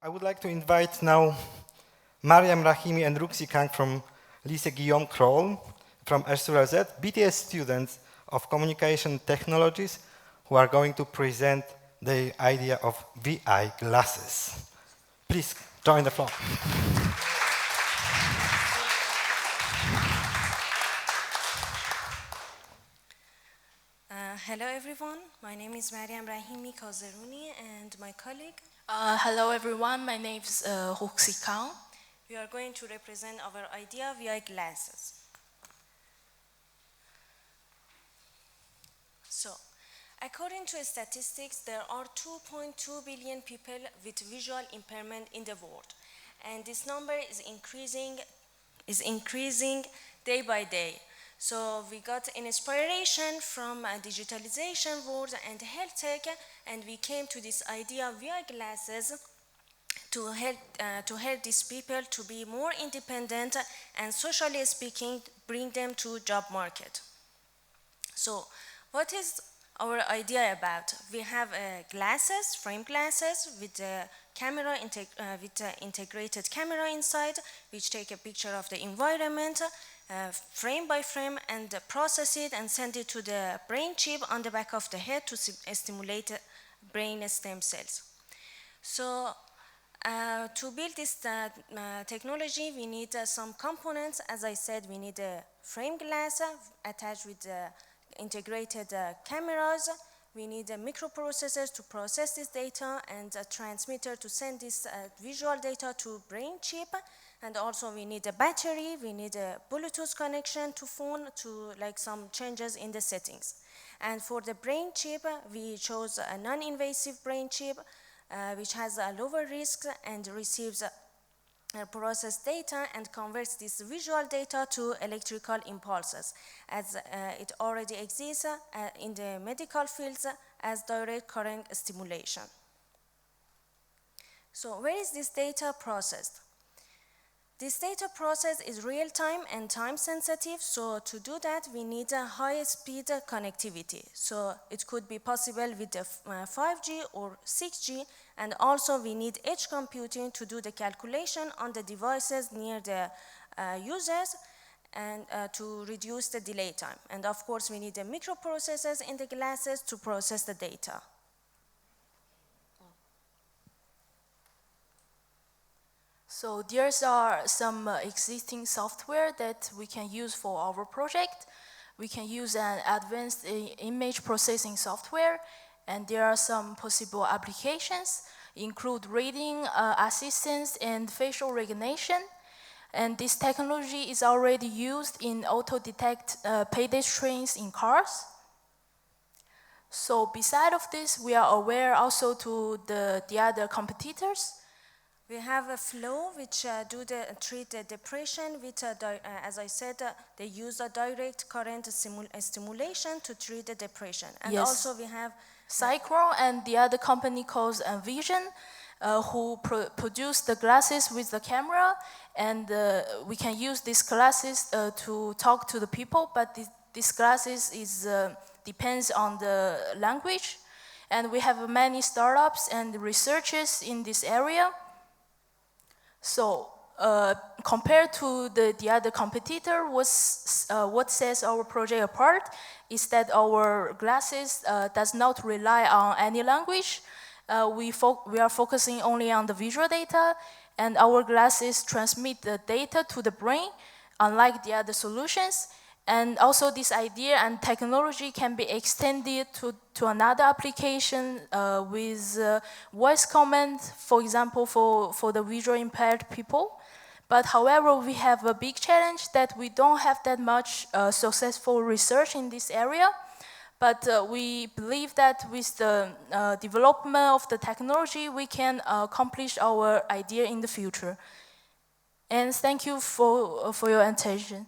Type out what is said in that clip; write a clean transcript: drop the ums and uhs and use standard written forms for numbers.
I would like to invite now Mariam Rahimi and Ruxi Kang from Lycée Guillaume Kroll from R/Z, BTS students of communication technologies who are going to present the idea of VI glasses. Please join the floor. Hello everyone, my name is Mariam Rahimi Kazeruni and my colleague. Hello everyone, my name is Ruxi Kang. We are going to represent our idea VI glasses. So, according to statistics, there are 2.2 billion people with visual impairment in the world, and this number is increasing day by day. So we got inspiration from digitalization world and health tech, and we came to this idea of VR glasses to help these people to be more independent and, socially speaking, bring them to job market. So what is our idea about? We have glasses, frame glasses with camera with integrated camera inside, which take a picture of the environment frame by frame and process it and send it to the brain chip on the back of the head to stimulate brain stem cells. So to build this technology, we need some components. As I said, we need a frame glass attached with integrated cameras. We need microprocessors to process this data and a transmitter to send this visual data to brain chip. And also we need a battery, we need a Bluetooth connection to phone to like some changes in the settings. And for the brain chip, we chose a non-invasive brain chip which has a lower risk and receives processed data and converts this visual data to electrical impulses, as it already exists in the medical fields as direct current stimulation. So where is this data processed? This data process is real-time and time-sensitive, so to do that we need a high-speed connectivity. So it could be possible with the 5G or 6G, and also we need edge computing to do the calculation on the devices near the users and to reduce the delay time. And of course we need the microprocessors in the glasses to process the data. So there's some existing software that we can use for our project. We can use an advanced image processing software, and there are some possible applications, include reading assistance and facial recognition. And this technology is already used in auto-detect pedestrians in cars. So beside of this, we are aware also to the other competitors. We have a flow which treat the depression with, as I said, they use a direct current stimulation to treat the depression. And yes. Also we have Cycron and the other company called Vision, who produce the glasses with the camera, and we can use these glasses to talk to the people, but these glasses depends on the language. And we have many startups and researchers in this area. So compared to the other competitor, what sets our project apart is that our glasses does not rely on any language. We are focusing only on the visual data, and our glasses transmit the data to the brain, unlike the other solutions. And also this idea and technology can be extended to another application with voice command, for example, for the visual impaired people. But however, we have a big challenge that we don't have that much successful research in this area. But we believe that with the development of the technology, we can accomplish our idea in the future. And thank you for your attention.